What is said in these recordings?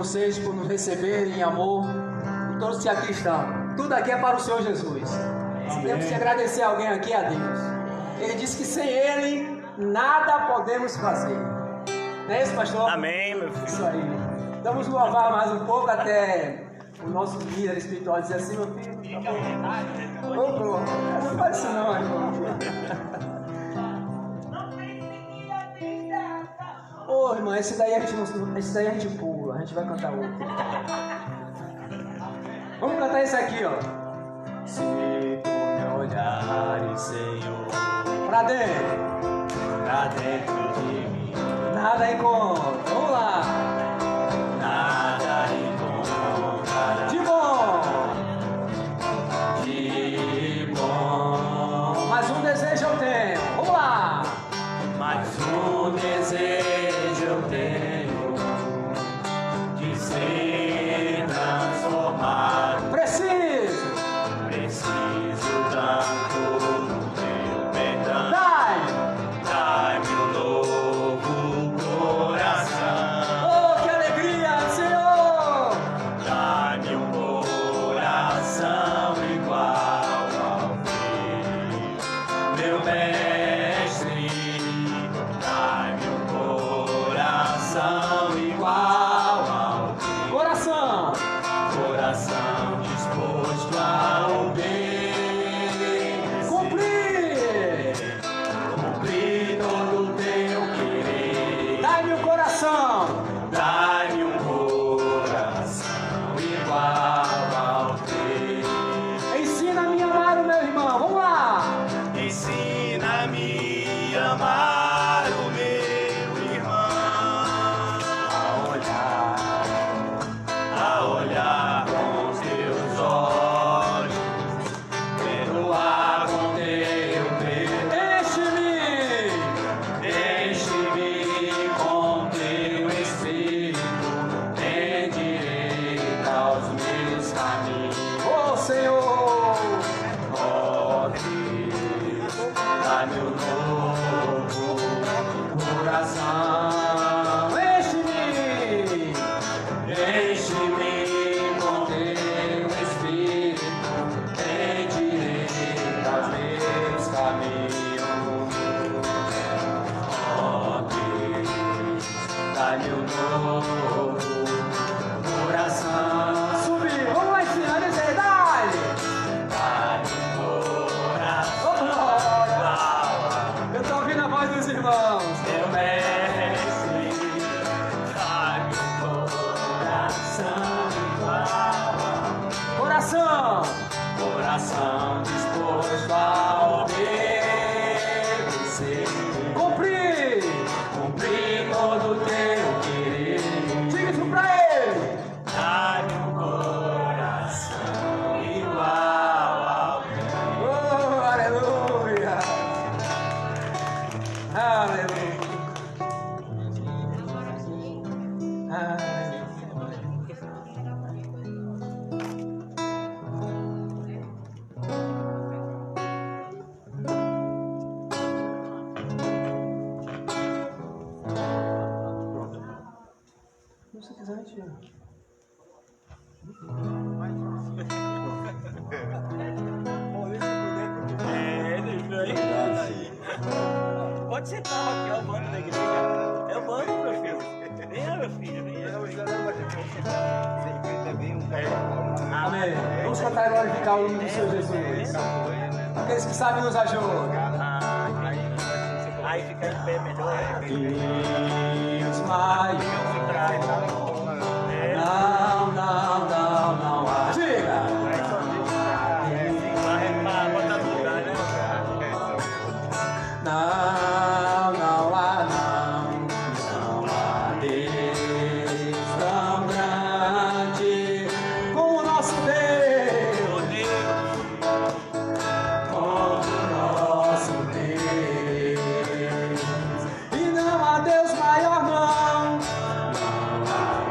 vocês por nos receberem em amor, e todos que aqui estão. Tudo aqui é para o Senhor Jesus. Se temos que agradecer alguém aqui, a Deus. Ele disse que sem Ele nada podemos fazer. Não é isso, pastor? Amém, meu filho. Isso aí. Vamos louvar mais um pouco até o nosso líder espiritual dizer assim, meu filho. Ô, bro, não faz isso não, irmão. Ô, irmão, esse daí a gente pula, a gente vai cantar outro. Vamos cantar esse aqui, ó. Se tu me olhares, Senhor, Pra dentro de mim, nada encontra. Vamos lá. nada encontrará De bom. de bom. Mais um desejo eu tenho. Vamos lá. Mas um desejo eu tenho de ser transformado. Preciso. Preciso tanto do teu perdão. Dai-me um novo coração. Oh, que alegria, Senhor. Dá-me um coração igual ao teu, meu mestre. Dá-me um coração igual ao teu, Coração. coração disposto a obedecer. Cumprir todo o teu querer. Dai-me o coração. Dá-me um coração igual ao teu. Ensina-me a amar o meu irmão. Vamos lá. Ensina-me a amar o meu irmão, a olhar com os teus olhos, perdoar com teu perdão. Enche-me com teu Espírito, tem direito aos meus caminhos. Oh, Senhor. Ó Deus, dá-me um novo coração. Enche-me com teu Espírito, tem direito aos meus caminhos. Ó Deus, dá-me um novo coração. Subir. Vamos lá ensinar. Dizer, dai. Dá-me um coração Oh, glória. igual Eu tô ouvindo a voz dos irmãos. meu mestre. Dá-me um coração igual, Coração. coração disposto a obedecer. Cumprir. Cumprir todo o teu querer. Diga isso pra ele. Dá-me um coração igual ao teu. Oh, aleluia. Aleluia. Aleluia. Se você quiser, a gente tira. Pode sentar, Raquel, é o banco da igreja. É o banco, meu filho. Venha, meu filho, venha. Amém. Vamos cantar e glorificar o nome do Senhor Jesus. Aqueles que sabem nos ajudam. Aí fica em pé melhor. Deus maior. Não, não, não, não há. Diga. Não, não há, não há Deus tão grande como o nosso Deus, como o nosso Deus. E não há Deus maior, não. Não há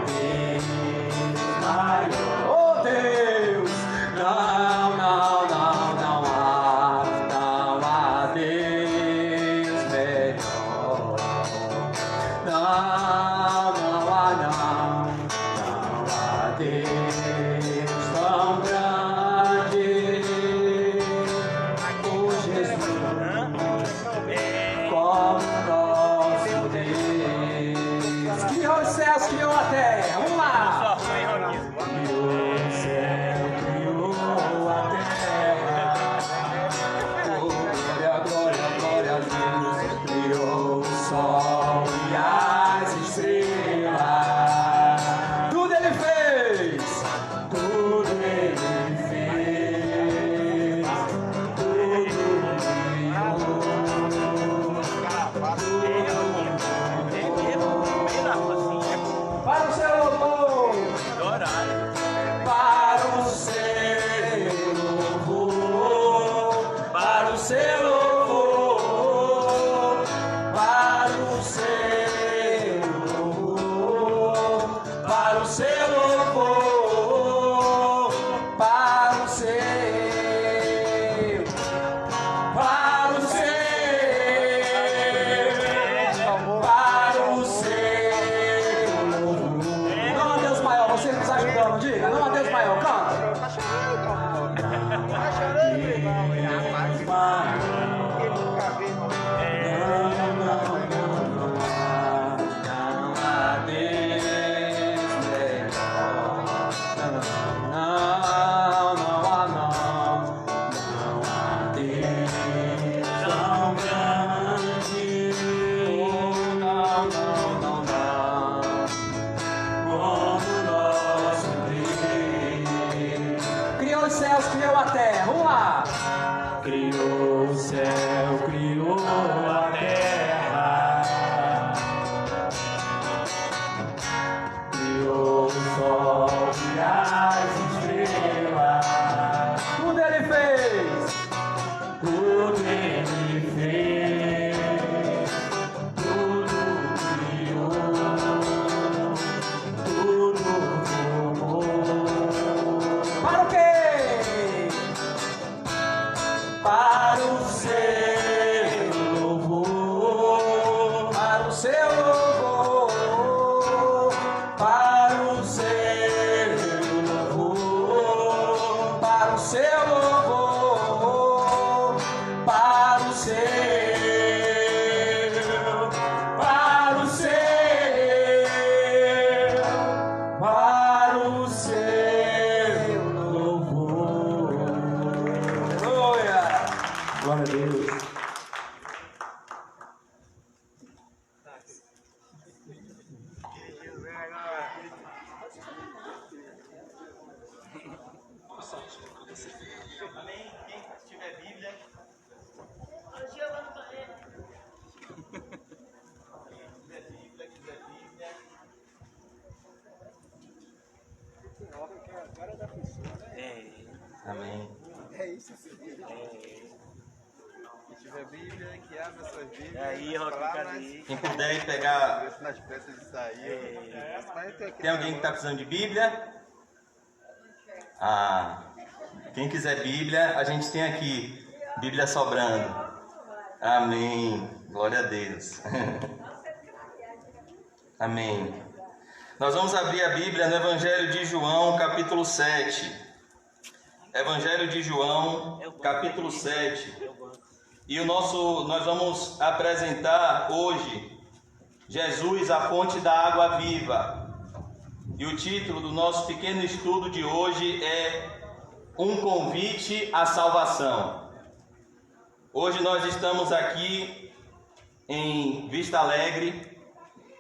Deus tão grande, o Jesus, como nosso Deus. Criou os céus, criou a terra. Vamos lá. Criou o céu, criou a terra. Oh, glória, glória a Deus. Criou o sol e as estrelas. Tudo ele fez. Tudo ele fez. Tudo criou. Para o seu louvor. Para o seu louvor. Para o seu louvor. Para o seu louvor. Para o seu louvor. Para o seu. Para o seu. Para o seu louvor. Não a Deus maior, você que está ajudando, diga. Não a Deus maior, canta. Tá chorando, tá chorando, irmão. Quem nunca vê, irmão. Criou os céus, criou a terra. Vamos lá. Criou o céu, criou a terra. Criou o sol e as estrelas. Tudo ele fez. Tudo ele fez. Tudo criou. Tudo formou. Para o quê? Para o seu louvor, para o seu louvor, para o seu louvor, para o seu louvor, para o seu, para o seu, para o seu louvor. Glória! Glória a Deus. Amém? Quem tiver Bíblia. Quiser Bíblia. Cara da pessoa, né? Amém. É isso, sim. Quem tiver Bíblia, que abra suas Bíblias. Aí, as Roque, palavras, cadê? Quem puder ir pegar. Deus nas pressas de sair. Mas tem aqui Tem alguém que está precisando de Bíblia? Ah, quem quiser Bíblia, a gente tem aqui. Bíblia sobrando. Amém. Glória a Deus. Amém. Nós vamos abrir a Bíblia no Evangelho de João, capítulo 7. Evangelho de João, capítulo 7. E nós vamos apresentar hoje Jesus, a fonte da água viva. E o título do nosso pequeno estudo de hoje é Um convite à salvação. Hoje nós estamos aqui em Vista Alegre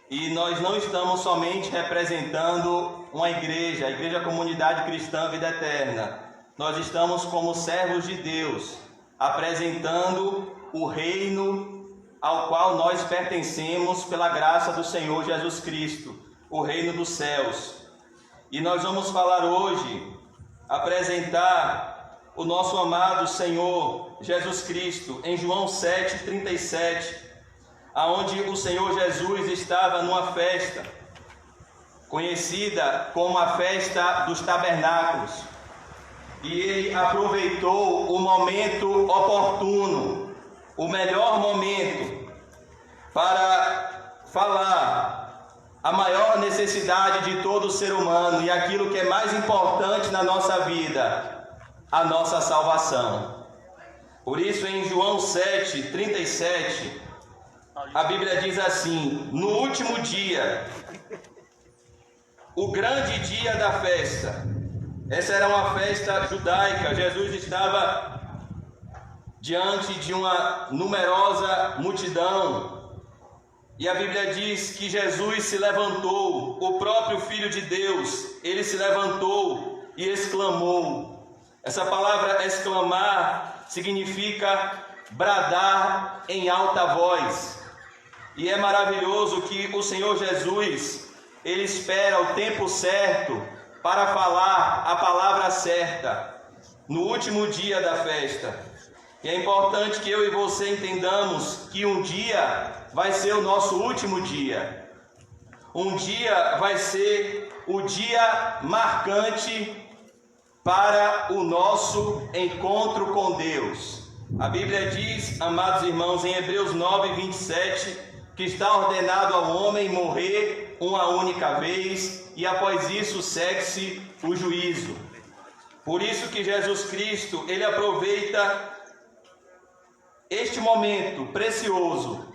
e nós não estamos somente representando uma igreja, a Igreja Comunidade Cristã Vida Eterna. Nós estamos como servos de Deus, apresentando o reino ao qual nós pertencemos pela graça do Senhor Jesus Cristo, o reino dos céus. E nós vamos falar hoje, apresentar o nosso amado Senhor Jesus Cristo em João 7:37, aonde o Senhor Jesus estava numa festa conhecida como a festa dos tabernáculos. E ele aproveitou o momento oportuno, o melhor momento, para falar a maior necessidade de todo ser humano e aquilo que é mais importante na nossa vida, a nossa salvação. Por isso, em João 7:37, a Bíblia diz assim: no último dia, o grande dia da festa. Essa era uma festa judaica. Jesus estava diante de uma numerosa multidão. E a Bíblia diz que Jesus se levantou, o próprio Filho de Deus, ele se levantou e exclamou. Essa palavra exclamar significa bradar em alta voz. E é maravilhoso que o Senhor Jesus, ele espera o tempo certo para falar a palavra certa no último dia da festa. E é importante que eu e você entendamos que um dia vai ser o nosso último dia. Um dia vai ser o dia marcante para o nosso encontro com Deus. A Bíblia diz, amados irmãos, em Hebreus 9:27, que está ordenado ao homem morrer uma única vez e após isso segue-se o juízo. Por isso que Jesus Cristo, ele aproveita este momento precioso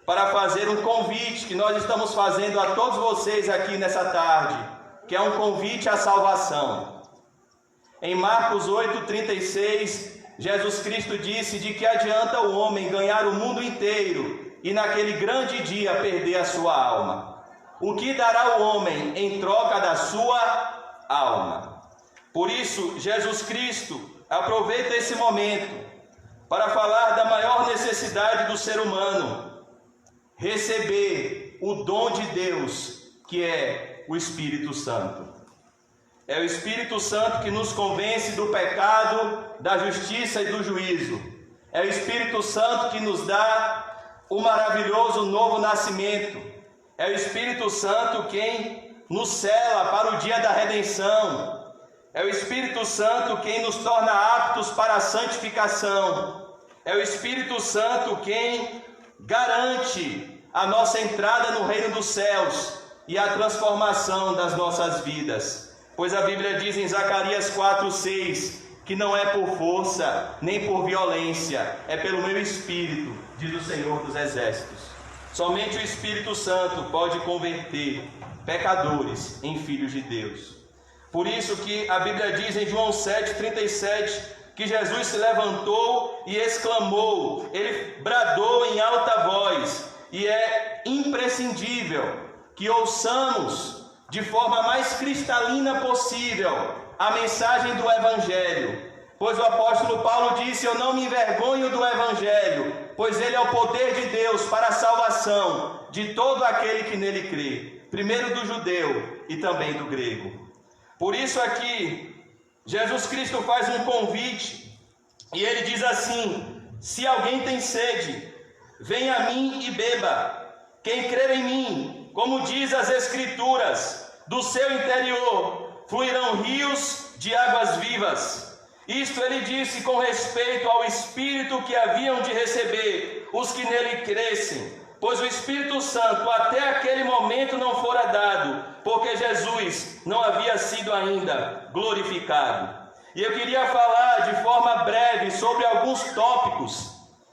para fazer um convite que nós estamos fazendo a todos vocês aqui nessa tarde, que é um convite à salvação. Em Marcos 8:36, Jesus Cristo disse: de que adianta o homem ganhar o mundo inteiro e naquele grande dia perder a sua alma? O que dará o homem em troca da sua alma? Por isso, Jesus Cristo aproveita esse momento para falar da maior necessidade do ser humano: receber o dom de Deus, que é o Espírito Santo. É o Espírito Santo que nos convence do pecado, da justiça e do juízo. É o Espírito Santo que nos dá o maravilhoso novo nascimento. É o Espírito Santo quem nos sela para o dia da redenção. É o Espírito Santo quem nos torna aptos para a santificação. É o Espírito Santo quem garante a nossa entrada no reino dos céus e a transformação das nossas vidas. Pois a Bíblia diz em Zacarias 4:6 que não é por força nem por violência, é pelo meu Espírito, diz o Senhor dos Exércitos. Somente o Espírito Santo pode converter pecadores em filhos de Deus. Por isso que a Bíblia diz em João 7:37 que Jesus se levantou e exclamou, ele bradou em alta voz, e é imprescindível que ouçamos de forma mais cristalina possível a mensagem do Evangelho, pois o apóstolo Paulo disse: eu não me envergonho do Evangelho, pois ele é o poder de Deus para a salvação de todo aquele que nele crê, primeiro do judeu e também do grego. Por isso aqui Jesus Cristo faz um convite e ele diz assim: se alguém tem sede, venha a mim e beba. Quem crer em mim, como diz as Escrituras, do seu interior fluirão rios de águas vivas. Isto ele disse com respeito ao Espírito que haviam de receber os que nele crescem, pois o Espírito Santo até aquele momento não fora dado, porque Jesus não havia sido ainda glorificado. E eu queria falar de forma breve sobre alguns tópicos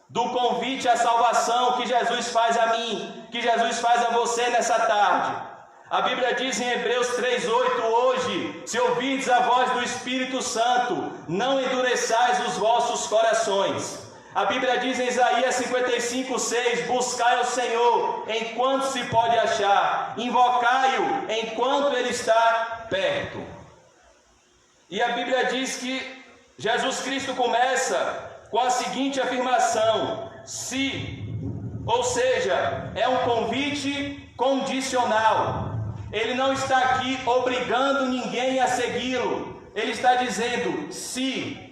do convite à salvação que Jesus faz a mim, que Jesus faz a você nessa tarde. A Bíblia diz em Hebreus 3:8: hoje, se ouvirdes a voz do Espírito Santo, não endureçais os vossos corações. A Bíblia diz em Isaías 55:6: buscai ao Senhor enquanto se pode achar, invocai-o enquanto ele está perto. E a Bíblia diz que Jesus Cristo começa com a seguinte afirmação: se, ou seja, é um convite condicional. Ele não está aqui obrigando ninguém a segui-lo. Ele está dizendo se.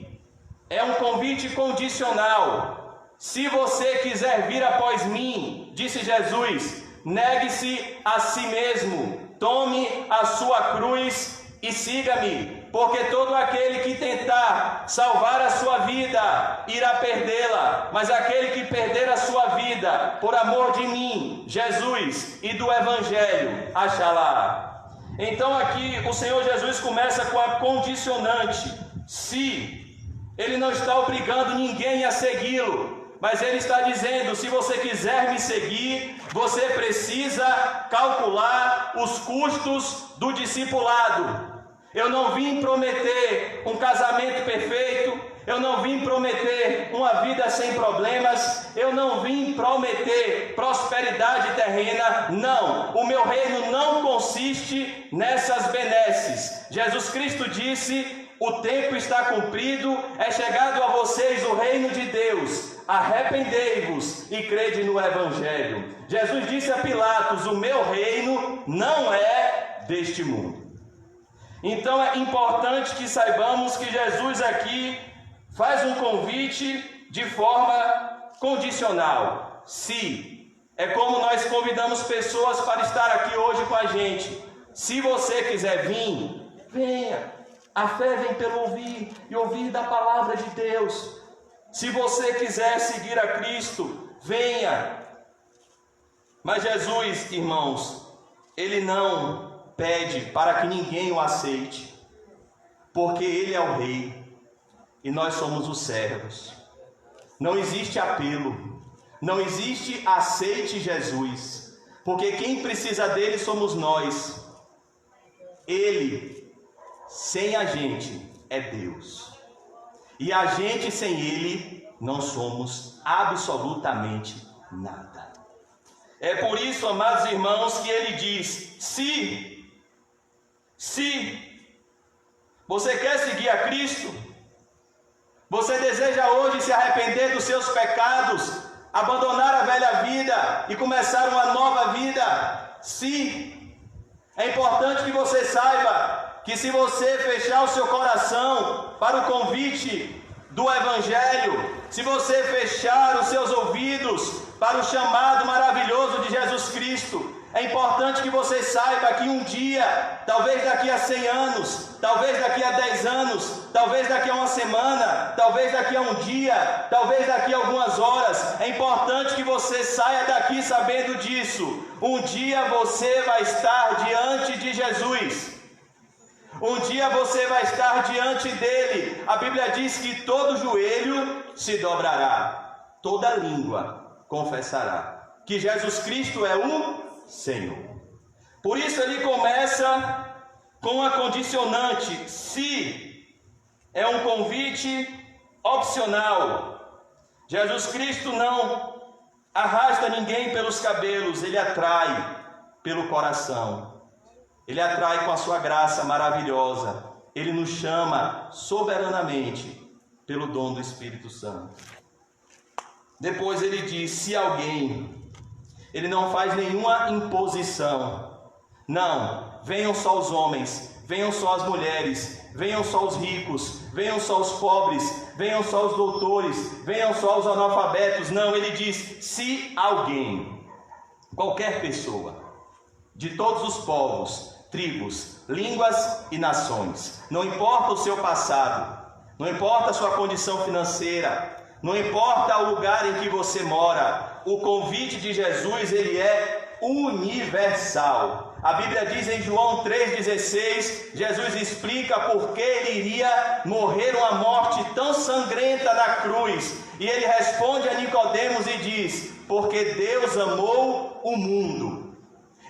É um convite condicional. Se você quiser vir após mim, disse Jesus, negue-se a si mesmo, tome a sua cruz e siga-me, porque todo aquele que tentar salvar a sua vida irá perdê-la, mas aquele que perder a sua vida por amor de mim, Jesus, e do Evangelho, achará. Então aqui o Senhor Jesus começa com a condicionante, se. Ele não está obrigando ninguém a segui-lo, mas ele está dizendo, se você quiser me seguir, você precisa calcular os custos do discipulado. Eu não vim prometer um casamento perfeito, eu não vim prometer uma vida sem problemas, eu não vim prometer prosperidade terrena, não. O meu reino não consiste nessas benesses. Jesus Cristo disse, o tempo está cumprido, é chegado a vocês o reino de Deus. Arrependei-vos e crede no Evangelho. Jesus disse a Pilatos, o meu reino não é deste mundo. Então é importante que saibamos que Jesus aqui faz um convite de forma condicional. Se. É como nós convidamos pessoas para estar aqui hoje com a gente. Se você quiser vir, venha. A fé vem pelo ouvir e ouvir da palavra de Deus. Se você quiser seguir a Cristo, venha. Mas Jesus, irmãos, Ele não pede para que ninguém o aceite, porque Ele é o Rei e nós somos os servos. Não existe apelo, não existe aceite Jesus, porque quem precisa dele somos nós. Ele, sem a gente, é Deus. E a gente sem Ele, não somos absolutamente nada. É por isso, amados irmãos, que Ele diz, se você quer seguir a Cristo, você deseja hoje se arrepender dos seus pecados, abandonar a velha vida e começar uma nova vida, se é importante que você saiba que se você fechar o seu coração para o convite do Evangelho, se você fechar os seus ouvidos para o chamado maravilhoso de Jesus Cristo, é importante que você saiba que um dia, talvez daqui a 100 anos, talvez daqui a 10 anos, talvez daqui a uma semana, talvez daqui a um dia, talvez daqui a algumas horas, é importante que você saia daqui sabendo disso. Um dia você vai estar diante de Jesus. Um dia você vai estar diante dele. A Bíblia diz que todo joelho se dobrará, toda língua confessará que Jesus Cristo é o Senhor. Por isso ele começa com a condicionante, se. É um convite opcional. Jesus Cristo não arrasta ninguém pelos cabelos, ele atrai pelo coração. Ele atrai com a sua graça maravilhosa. Ele nos chama soberanamente pelo dom do Espírito Santo. Depois ele diz, se alguém, ele não faz nenhuma imposição. Não, venham só os homens, venham só as mulheres, venham só os ricos, venham só os pobres, venham só os doutores, venham só os analfabetos. Não, ele diz, se alguém, qualquer pessoa, de todos os povos, tribos, línguas e nações, não importa o seu passado, não importa a sua condição financeira, não importa o lugar em que você mora, o convite de Jesus, ele é universal. A Bíblia diz em João 3,16, Jesus explica por que ele iria morrer uma morte tão sangrenta na cruz, e ele responde a Nicodemos e diz, porque Deus amou o mundo.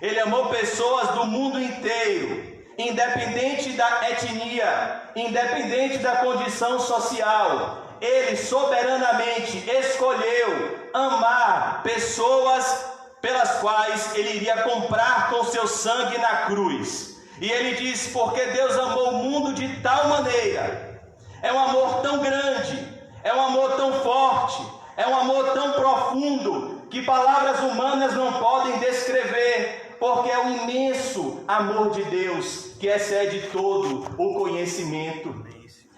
Ele amou pessoas do mundo inteiro, independente da etnia, independente da condição social. Ele soberanamente escolheu amar pessoas pelas quais ele iria comprar com seu sangue na cruz. E ele diz, porque Deus amou o mundo de tal maneira. É um amor tão grande, é um amor tão forte, é um amor tão profundo, que palavras humanas não podem descrever, porque é o imenso amor de Deus que excede todo o conhecimento.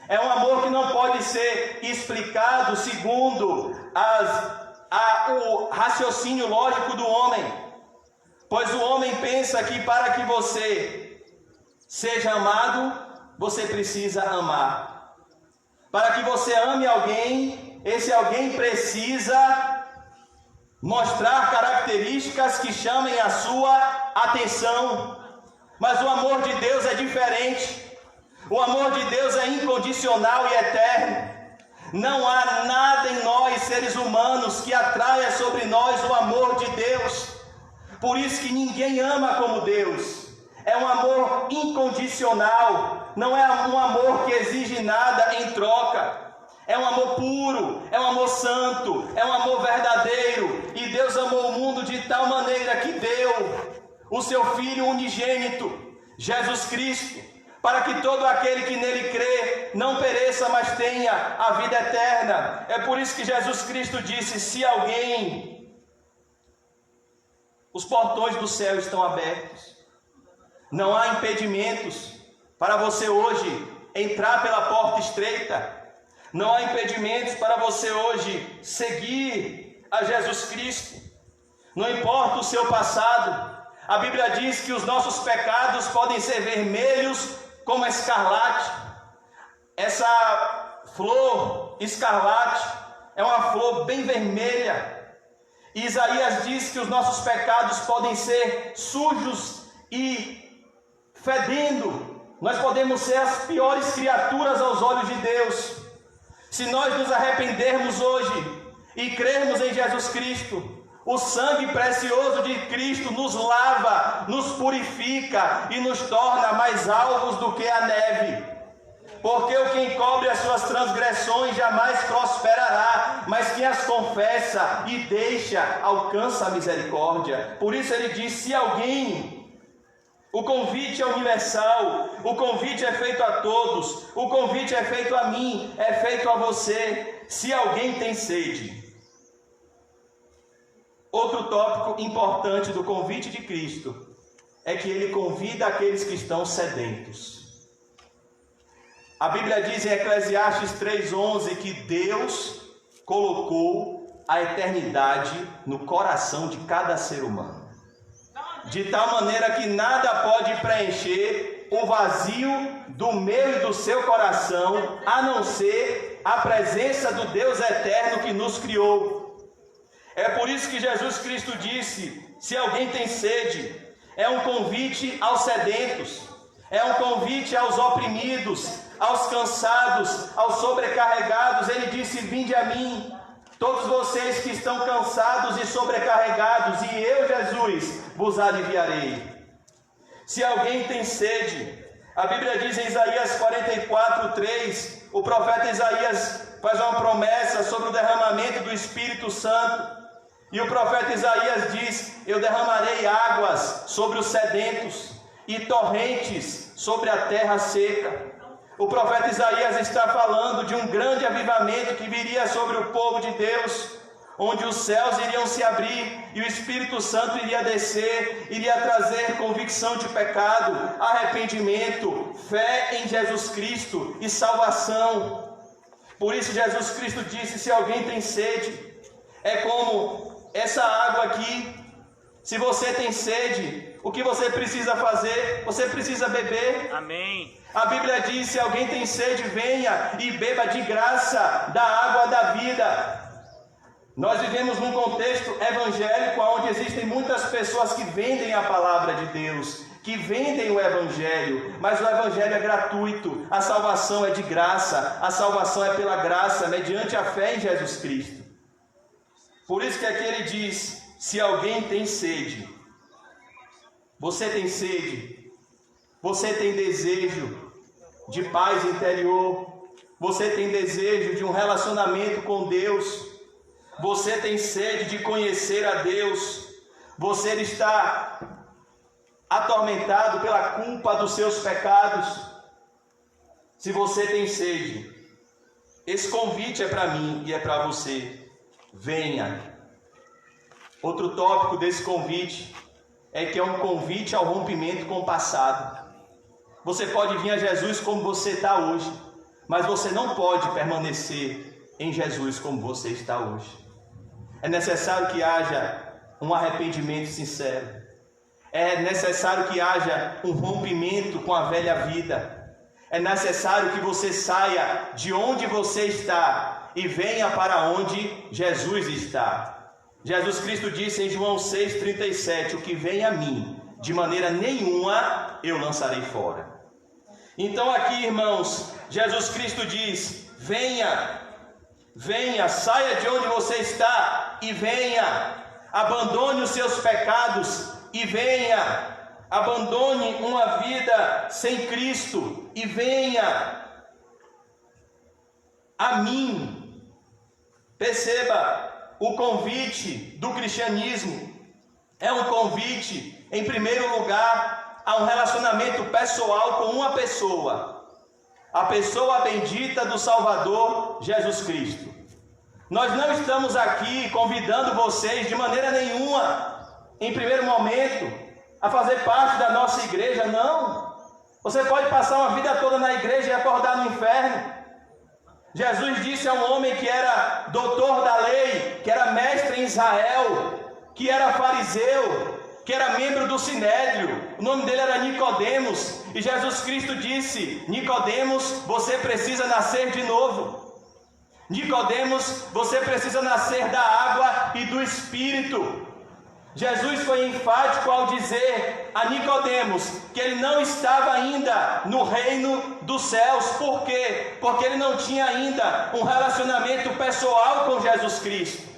É um amor que não pode ser explicado segundo o raciocínio lógico do homem, pois o homem pensa que para que você seja amado, você precisa amar. Para que você ame alguém, esse alguém precisa mostrar características que chamem a sua atenção. Mas o amor de Deus é diferente. O amor de Deus é incondicional e eterno. Não há nada em nós, seres humanos, que atraia sobre nós o amor de Deus. Por isso que ninguém ama como Deus. É um amor incondicional. Não é um amor que exige nada em troca. É um amor puro, é um amor santo, é um amor verdadeiro. E Deus amou o mundo de tal maneira que deu o seu Filho unigênito, Jesus Cristo, para que todo aquele que nele crê não pereça, mas tenha a vida eterna. É por isso que Jesus Cristo disse: se alguém... Os portões do céu estão abertos. Não há impedimentos para você hoje entrar pela porta estreita. Não há impedimentos para você hoje seguir a Jesus Cristo. Não importa o seu passado. A Bíblia diz que os nossos pecados podem ser vermelhos como escarlate. Essa flor escarlate é uma flor bem vermelha. E Isaías diz que os nossos pecados podem ser sujos e fedendo. Nós podemos ser as piores criaturas aos olhos de Deus. Se nós nos arrependermos hoje e crermos em Jesus Cristo, o sangue precioso de Cristo nos lava, nos purifica e nos torna mais alvos do que a neve. Porque o que encobre as suas transgressões jamais prosperará, mas quem as confessa e deixa alcança a misericórdia. Por isso ele diz: se alguém... O convite é universal, o convite é feito a todos, o convite é feito a mim, é feito a você. Se alguém tem sede. Outro tópico importante do convite de Cristo é que ele convida aqueles que estão sedentos. A Bíblia diz em Eclesiastes 3:11 que Deus colocou a eternidade no coração de cada ser humano, de tal maneira que nada pode preencher o vazio do meu e do seu coração, a não ser a presença do Deus eterno que nos criou. É por isso que Jesus Cristo disse: se alguém tem sede, é um convite aos sedentos, é um convite aos oprimidos, aos cansados, aos sobrecarregados. Ele disse: vinde a mim, todos vocês que estão cansados e sobrecarregados, e eu, Jesus, vos aliviarei. Se alguém tem sede, a Bíblia diz em Isaías 44:3, o profeta Isaías faz uma promessa sobre o derramamento do Espírito Santo. E o profeta Isaías diz: eu derramarei águas sobre os sedentos e torrentes sobre a terra seca. O profeta Isaías está falando de um grande avivamento que viria sobre o povo de Deus, onde os céus iriam se abrir e o Espírito Santo iria descer, iria trazer convicção de pecado, arrependimento, fé em Jesus Cristo e salvação. Por isso Jesus Cristo disse: se alguém tem sede, é como essa água aqui. Se você tem sede, o que você precisa fazer? Você precisa beber. Amém. A Bíblia diz: se alguém tem sede, venha e beba de graça da água da vida. Nós vivemos num contexto evangélico onde existem muitas pessoas que vendem a palavra de Deus, que vendem o evangelho, mas o evangelho é gratuito, a salvação é de graça, a salvação é pela graça, mediante a fé em Jesus Cristo. Por isso que aqui ele diz: se alguém tem sede, você tem sede, você tem desejo de paz interior, você tem desejo de um relacionamento com Deus, você tem sede de conhecer a Deus, você está atormentado pela culpa dos seus pecados. Se você tem sede, esse convite é para mim e é para você. Venha. Outro tópico desse convite é que é um convite ao rompimento com o passado. Você pode vir a Jesus como você está hoje, mas você não pode permanecer em Jesus como você está hoje. É necessário que haja um arrependimento sincero. É necessário que haja um rompimento com a velha vida. É necessário que você saia de onde você está e venha para onde Jesus está. Jesus Cristo disse em João 6,37: o que vem a mim, de maneira nenhuma eu lançarei fora. Então aqui, irmãos, Jesus Cristo diz: venha, venha, saia de onde você está e venha, abandone os seus pecados e venha, abandone uma vida sem Cristo e venha a mim. Perceba, o convite do cristianismo é um convite, em primeiro lugar, a um relacionamento pessoal com uma pessoa, a pessoa bendita do Salvador Jesus Cristo. Nós não estamos aqui convidando vocês de maneira nenhuma, em primeiro momento, a fazer parte da nossa igreja, não. Você pode passar uma vida toda na igreja e acordar no inferno. Jesus disse a um homem que era doutor da lei, que era mestre em Israel, que era fariseu, que era membro do Sinédrio, o nome dele era Nicodemos, e Jesus Cristo disse: Nicodemos, você precisa nascer de novo. Nicodemos, você precisa nascer da água e do Espírito. Jesus foi enfático ao dizer a Nicodemos que ele não estava ainda no reino dos céus. Por quê? Porque ele não tinha ainda um relacionamento pessoal com Jesus Cristo.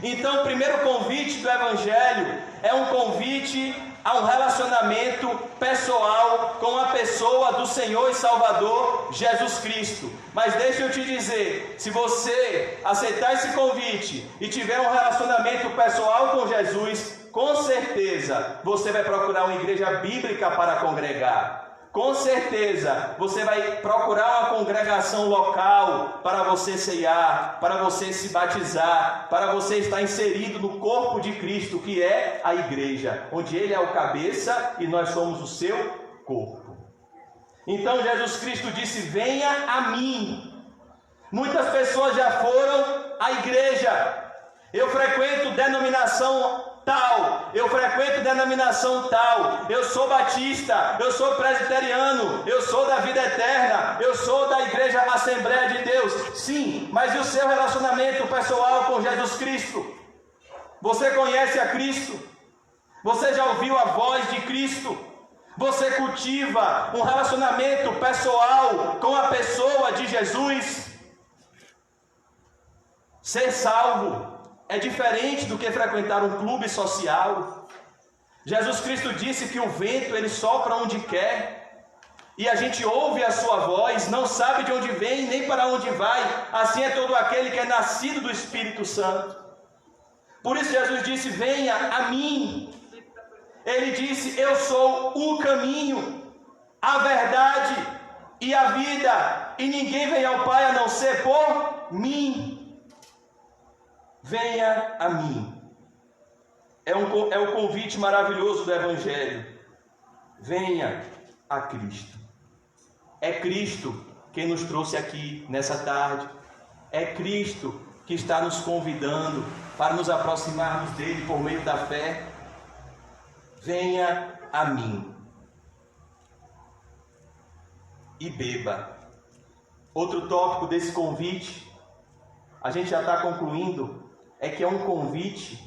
Então, o primeiro convite do Evangelho é um convite a um relacionamento pessoal com a pessoa do Senhor e Salvador Jesus Cristo. Mas deixa eu te dizer, se você aceitar esse convite e tiver um relacionamento pessoal com Jesus, com certeza você vai procurar uma igreja bíblica para congregar. Com certeza você vai procurar uma congregação local para você ceiar, para você se batizar, para você estar inserido no corpo de Cristo, que é a igreja, onde Ele é o cabeça e nós somos o seu corpo. Então Jesus Cristo disse: venha a mim. Muitas pessoas já foram à igreja. Eu frequento denominação tal, eu frequento denominação tal, eu sou batista, eu sou presbiteriano, eu sou da vida eterna, eu sou da igreja Assembleia de Deus. Sim, mas e o seu relacionamento pessoal com Jesus Cristo? Você conhece a Cristo? Você já ouviu a voz de Cristo? Você cultiva um relacionamento pessoal com a pessoa de Jesus? Ser salvo é diferente do que frequentar um clube social. Jesus Cristo disse que o vento ele sopra onde quer, e a gente ouve a sua voz, não sabe de onde vem nem para onde vai. Assim é todo aquele que é nascido do Espírito Santo. Por isso Jesus disse: venha a mim. Ele disse: eu sou o caminho, a verdade e a vida, e ninguém vem ao Pai a não ser por mim. Venha a mim. É o convite maravilhoso do Evangelho. Venha a Cristo. É Cristo quem nos trouxe aqui nessa tarde. É Cristo que está nos convidando para nos aproximarmos dele por meio da fé. Venha a mim e beba. Outro tópico desse convite, a gente já está concluindo, é que é um convite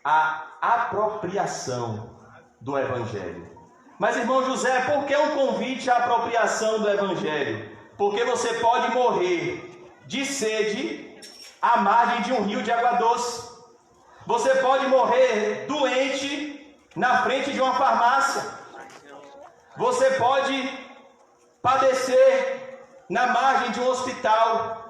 à apropriação do Evangelho. Mas, irmão José, por que um convite à apropriação do Evangelho? Porque você pode morrer de sede à margem de um rio de água doce. Você pode morrer doente na frente de uma farmácia. Você pode padecer na margem de um hospital.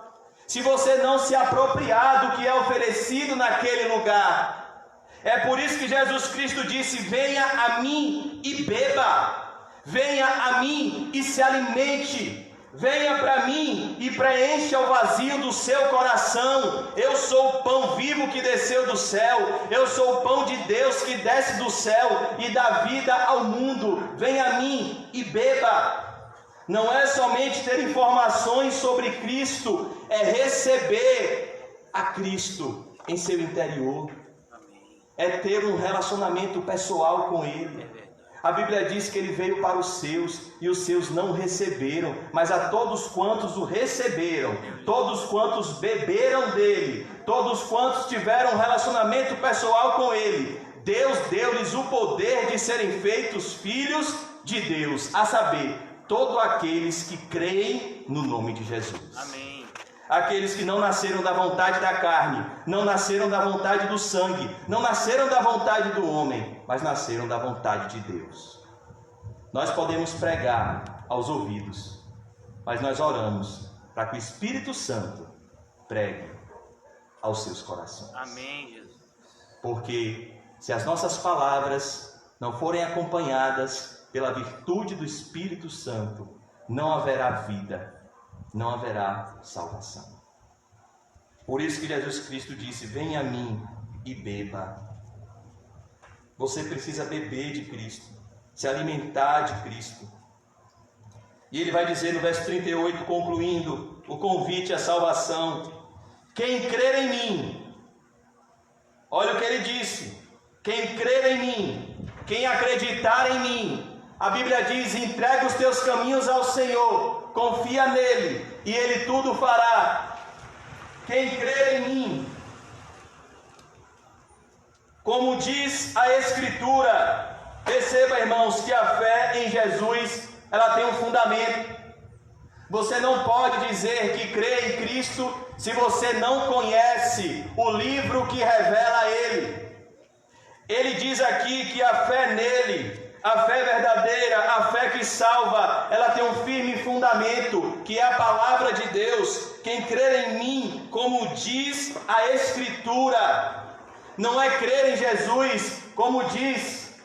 Se você não se apropriar do que é oferecido naquele lugar. É por isso que Jesus Cristo disse: venha a mim e beba. Venha a mim e se alimente. Venha para mim e preencha o vazio do seu coração. Eu sou o pão vivo que desceu do céu. Eu sou o pão de Deus que desce do céu e dá vida ao mundo. Venha a mim e beba. Não é somente ter informações sobre Cristo, é receber a Cristo em seu interior. é ter um relacionamento pessoal com Ele. A Bíblia diz que Ele veio para os seus e os seus não o receberam, mas a todos quantos o receberam, todos quantos beberam dele, todos quantos tiveram um relacionamento pessoal com Ele, Deus deu-lhes o poder de serem feitos filhos de Deus, a saber, todos aqueles que creem no nome de Jesus. Amém. Aqueles que não nasceram da vontade da carne, não nasceram da vontade do sangue, não nasceram da vontade do homem, mas nasceram da vontade de Deus. Nós podemos pregar aos ouvidos, mas nós oramos para que o Espírito Santo pregue aos seus corações. Amém, Jesus. Porque se as nossas palavras não forem acompanhadas pela virtude do Espírito Santo, não haverá vida, não haverá salvação. Por isso que Jesus Cristo disse: venha a mim e beba. Você precisa beber de Cristo, se alimentar de Cristo. E ele vai dizer no verso 38, concluindo o convite à salvação: quem crer em mim, olha o que ele disse, quem crer em mim, quem acreditar em mim, a Bíblia diz: entrega os teus caminhos ao Senhor, confia nele e ele tudo fará. Quem crer em mim, como diz a Escritura, perceba, irmãos, que a fé em Jesus, ela tem um fundamento. Você não pode dizer que crê em Cristo se você não conhece o livro que revela Ele. Ele diz aqui que a fé nele, a fé verdadeira, a fé que salva, ela tem um firme fundamento, que é a palavra de Deus. Quem crer em mim, como diz a Escritura, não é crer em Jesus, como diz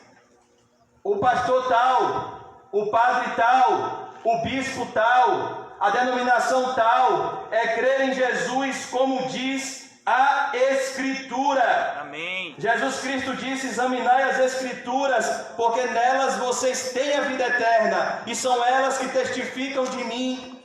o pastor tal, o padre tal, o bispo tal, a denominação tal, é crer em Jesus, como diz a Escritura. Amém. Jesus Cristo disse: examinai as Escrituras, porque nelas vocês têm a vida eterna, e são elas que testificam de mim.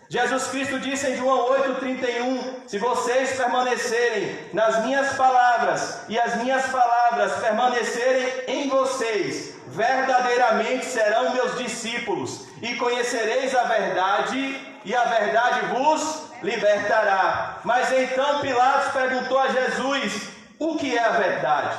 Jesus Cristo disse em João 8,31: se vocês permanecerem nas minhas palavras, e as minhas palavras permanecerem em vocês, verdadeiramente serão meus discípulos, e conhecereis a verdade, e a verdade vos libertará. Mas então Pilatos perguntou a Jesus: o que é a verdade?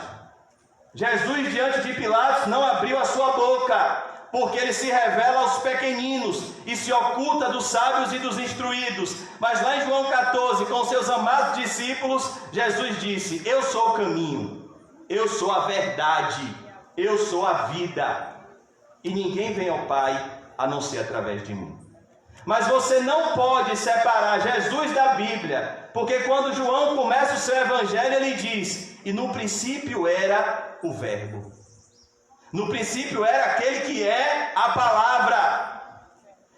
Jesus, diante de Pilatos, não abriu a sua boca, porque ele se revela aos pequeninos e se oculta dos sábios e dos instruídos. Mas lá em João 14, com seus amados discípulos, Jesus disse: eu sou o caminho, eu sou a verdade, eu sou a vida, e ninguém vem ao Pai a não ser através de mim. Mas você não pode separar Jesus da Bíblia, porque quando João começa o seu evangelho, ele diz: e no princípio era o Verbo. No princípio era aquele que é a palavra.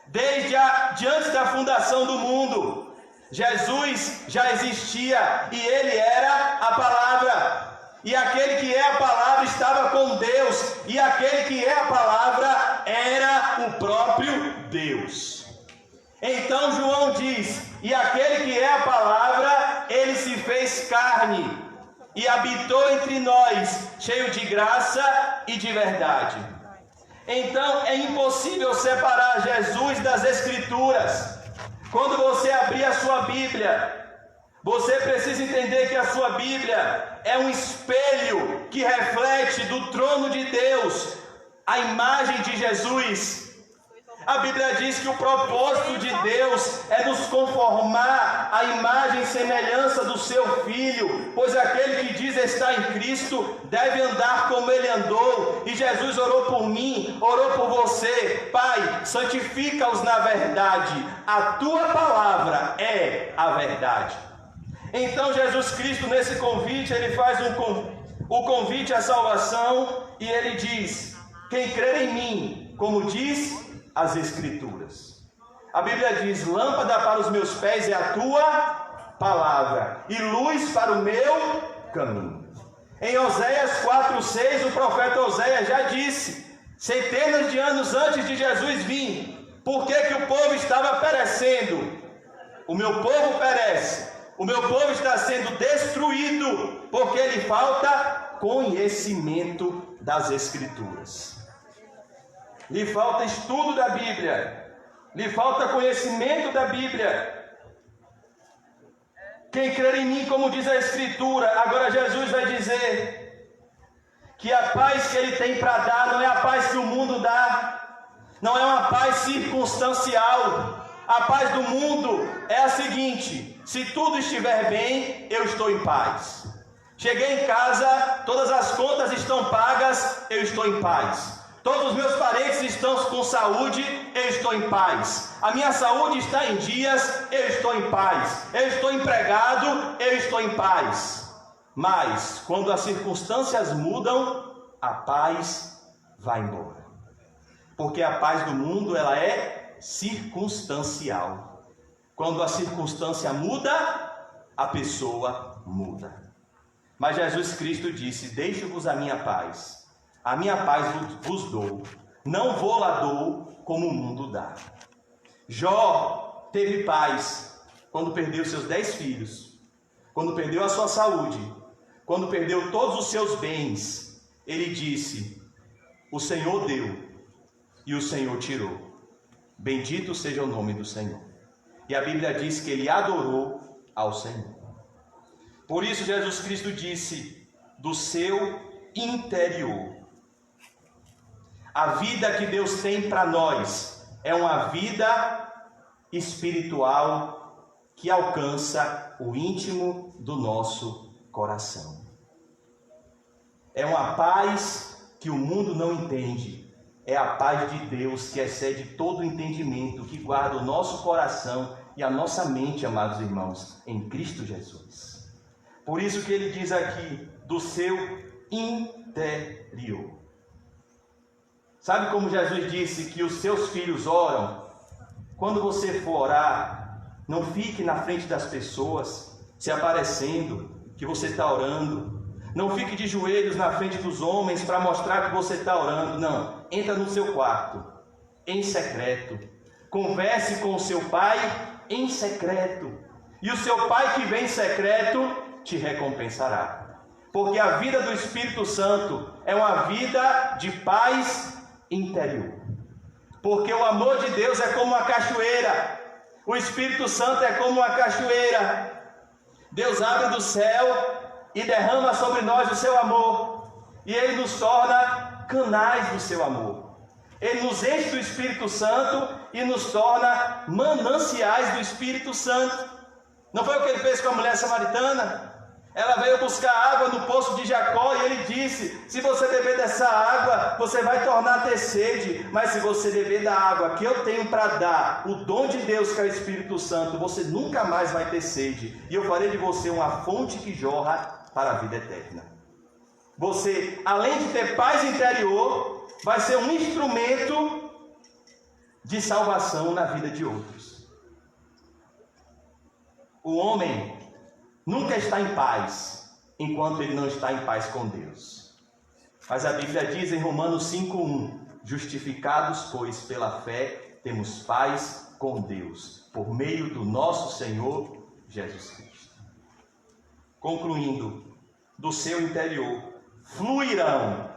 Desde antes da fundação do mundo, Jesus já existia e ele era a palavra. E aquele que é a palavra estava com Deus, e aquele que é a palavra era o próprio Deus. Então João diz: e aquele que é a palavra, ele se fez carne e habitou entre nós, cheio de graça e de verdade. Então é impossível separar Jesus das Escrituras. Quando você abrir a sua Bíblia, você precisa entender que a sua Bíblia é um espelho que reflete do trono de Deus a imagem de Jesus. A Bíblia diz que o propósito de Deus é nos conformar à imagem e semelhança do seu Filho, pois aquele que diz estar em Cristo deve andar como ele andou. E Jesus orou por mim, orou por você: Pai, santifica-os na verdade, a tua palavra é a verdade. Então Jesus Cristo, nesse convite, ele faz o convite à salvação, e ele diz: quem crer em mim, como diz as Escrituras. A Bíblia diz: lâmpada para os meus pés é a tua palavra, e luz para o meu caminho. Em Oséias 4,6, o profeta Oséias já disse, centenas de anos antes de Jesus vir, por que o povo estava perecendo? O meu povo perece, o meu povo está sendo destruído, porque lhe falta conhecimento das Escrituras. Lhe falta estudo da Bíblia, lhe falta conhecimento da Bíblia. Quem crer em mim, como diz a Escritura, agora Jesus vai dizer que a paz que Ele tem para dar não é a paz que o mundo dá, não é uma paz circunstancial. A paz do mundo é a seguinte: se tudo estiver bem, eu estou em paz. Cheguei em casa, todas as contas estão pagas, eu estou em paz. Todos os meus parentes estão com saúde, eu estou em paz. A minha saúde está em dias, eu estou em paz. Eu estou empregado, eu estou em paz. Mas, quando as circunstâncias mudam, a paz vai embora. Porque a paz do mundo, ela é circunstancial. Quando a circunstância muda, a pessoa muda. Mas Jesus Cristo disse: deixo-vos a minha paz vos dou, não vou lá dou como o mundo dá. Jó teve paz quando perdeu seus 10 filhos, quando perdeu a sua saúde, quando perdeu todos os seus bens. Ele disse: o Senhor deu e o Senhor tirou, bendito seja o nome do Senhor. E a Bíblia diz que ele adorou ao Senhor. Por isso Jesus Cristo disse: do seu interior. A vida que Deus tem para nós é uma vida espiritual que alcança o íntimo do nosso coração. É uma paz que o mundo não entende. É a paz de Deus que excede todo o entendimento, que guarda o nosso coração e a nossa mente, amados irmãos, em Cristo Jesus. Por isso que ele diz aqui: do seu interior. Sabe como Jesus disse que os seus filhos oram? Quando você for orar, não fique na frente das pessoas, se aparecendo que você está orando. Não fique de joelhos na frente dos homens para mostrar que você está orando. Não, entra no seu quarto, em secreto. Converse com o seu pai em secreto. E o seu pai que vem em secreto te recompensará. Porque a vida do Espírito Santo é uma vida de paz interior. Porque o amor de Deus é como uma cachoeira. O Espírito Santo é como uma cachoeira. Deus abre do céu e derrama sobre nós o seu amor. E Ele nos torna canais do seu amor. Ele nos enche do Espírito Santo e nos torna mananciais do Espírito Santo. Não foi o que Ele fez com a mulher samaritana? Ela veio buscar água no poço de Jacó e Ele disse: se você beber dessa água, você vai tornar a ter sede. Mas se você beber da água que eu tenho para dar, o dom de Deus que é o Espírito Santo, você nunca mais vai ter sede. E eu farei de você uma fonte que jorra para a vida eterna. Você, além de ter paz interior, vai ser um instrumento de salvação na vida de outros. O homem nunca está em paz enquanto ele não está em paz com Deus. Mas a Bíblia diz em Romanos 5:1: justificados, pois, pela fé, temos paz com Deus, por meio do nosso Senhor Jesus Cristo. Concluindo, do seu interior fluirão.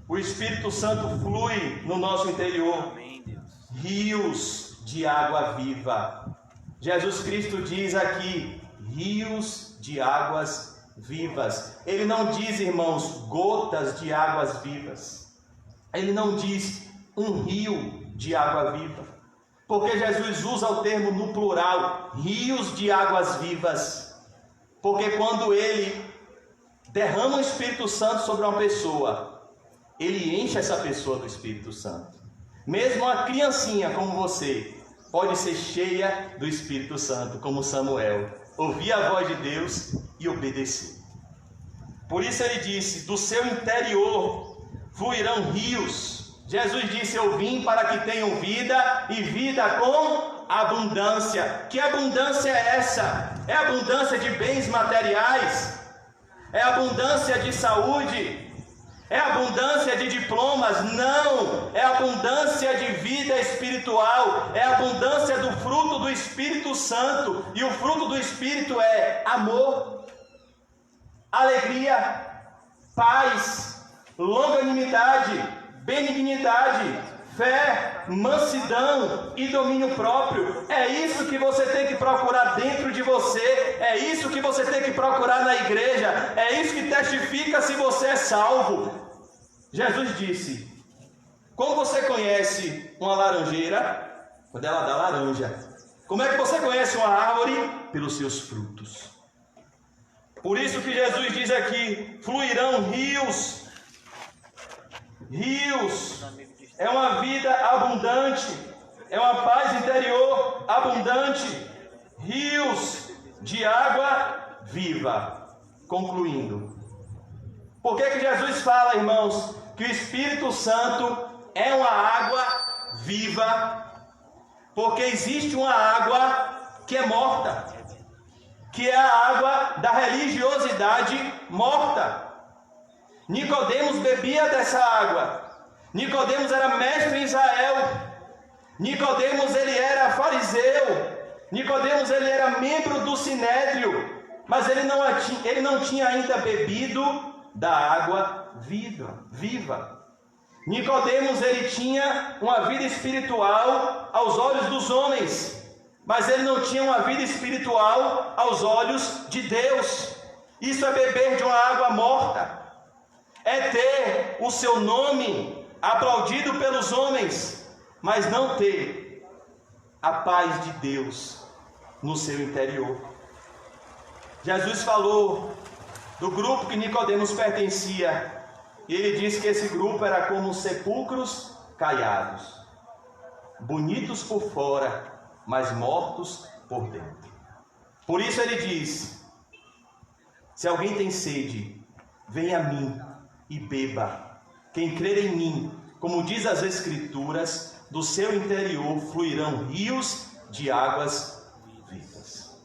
O Espírito Santo flui no nosso interior. Rios de água viva. Jesus Cristo diz aqui: rios de águas vivas. Ele não diz, irmãos, gotas de águas vivas. Ele não diz um rio de água viva. Porque Jesus usa o termo no plural, rios de águas vivas. Porque quando Ele derrama o Espírito Santo sobre uma pessoa, Ele enche essa pessoa do Espírito Santo. Mesmo uma criancinha como você pode ser cheia do Espírito Santo, como Samuel, ouvir a voz de Deus e obedecer. Por isso ele disse: do seu interior fluirão rios. Jesus disse: eu vim para que tenham vida e vida com abundância. Que abundância é essa? É abundância de bens materiais? É abundância de saúde? É abundância de diplomas? Não! É abundância de vida espiritual. É abundância do fruto do Espírito Santo. E o fruto do Espírito é amor. alegria, paz, longanimidade, benignidade, fé, mansidão e domínio próprio. É isso que você tem que procurar dentro de você, é isso que você tem que procurar na igreja, é isso que testifica se você é salvo. Jesus disse: como você conhece uma laranjeira? Quando ela dá laranja. Como é que você conhece uma árvore? Pelos seus frutos. Por isso que Jesus diz aqui: fluirão rios. Rios é uma vida abundante, é uma paz interior abundante, rios de água viva. Concluindo, por que Jesus fala, irmãos, que o Espírito Santo é uma água viva? Porque existe uma água que é morta, que é a água da religiosidade morta. Nicodemos bebia dessa água. Nicodemos era mestre em Israel. Nicodemos ele era fariseu. Nicodemos ele era membro do Sinédrio, mas ele não tinha ainda bebido da água viva. Nicodemos ele tinha uma vida espiritual aos olhos dos homens, mas ele não tinha uma vida espiritual aos olhos de Deus. Isso é beber de uma água morta, é ter o seu nome aplaudido pelos homens, mas não ter a paz de Deus no seu interior. Jesus falou do grupo que Nicodemos pertencia, e ele disse que esse grupo era como sepulcros caiados, bonitos por fora, mas mortos por dentro. Por isso ele diz: se alguém tem sede, venha a mim e beba. Quem crer em mim, como diz as Escrituras, do seu interior fluirão rios de águas vivas.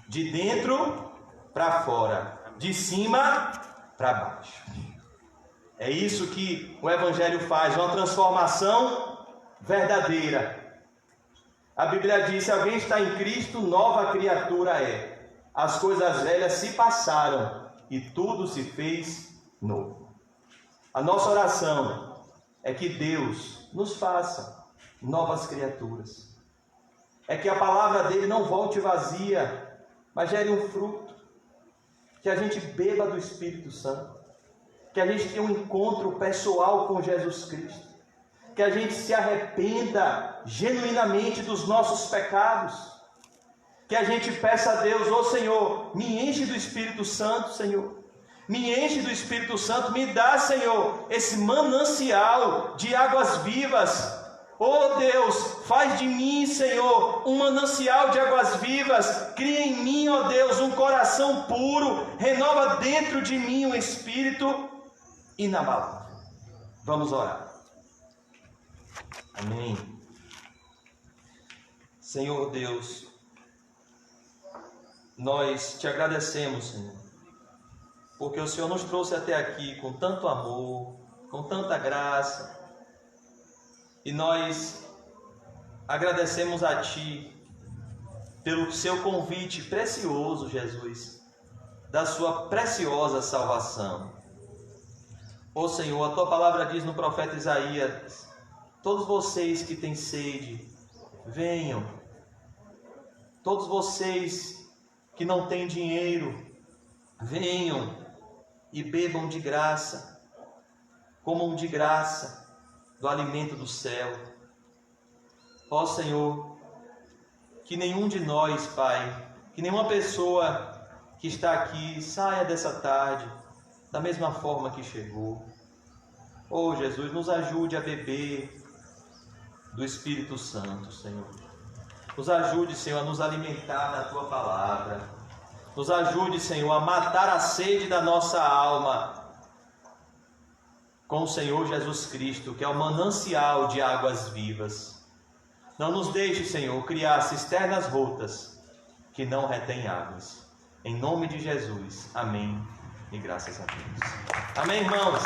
De dentro para fora, de cima para baixo. É isso que o Evangelho faz, uma transformação verdadeira. A Bíblia diz: se alguém está em Cristo, nova criatura é. As coisas velhas se passaram e tudo se fez novo. A nossa oração é que Deus nos faça novas criaturas. É que a palavra dele não volte vazia, mas gere um fruto. Que a gente beba do Espírito Santo, que a gente tenha um encontro pessoal com Jesus Cristo, que a gente se arrependa genuinamente dos nossos pecados, que a gente peça a Deus: ô Senhor, me enche do Espírito Santo, Senhor, me enche do Espírito Santo, me dá, Senhor, esse manancial de águas vivas. Oh Deus, faz de mim, Senhor, um manancial de águas vivas. Cria em mim, ó Deus, um coração puro. Renova dentro de mim um espírito inabalável. Vamos orar. Amém. Senhor Deus, nós te agradecemos, Senhor, porque o Senhor nos trouxe até aqui com tanto amor, com tanta graça. E nós agradecemos a Ti pelo seu convite precioso, Jesus, da sua preciosa salvação. Ó Senhor, a Tua palavra diz no profeta Isaías: todos vocês que têm sede, venham. Todos vocês que não têm dinheiro, venham e bebam de graça, comam de graça do alimento do céu. Ó Senhor, que nenhum de nós, Pai, que nenhuma pessoa que está aqui saia dessa tarde da mesma forma que chegou. Ó Jesus, nos ajude a beber do Espírito Santo, Senhor. Nos ajude, Senhor, a nos alimentar da Tua palavra. Nos ajude, Senhor, a matar a sede da nossa alma com o Senhor Jesus Cristo, que é o manancial de águas vivas. Não nos deixe, Senhor, criar cisternas rotas que não retêm águas. Em nome de Jesus. Amém. E graças a Deus. Amém, irmãos.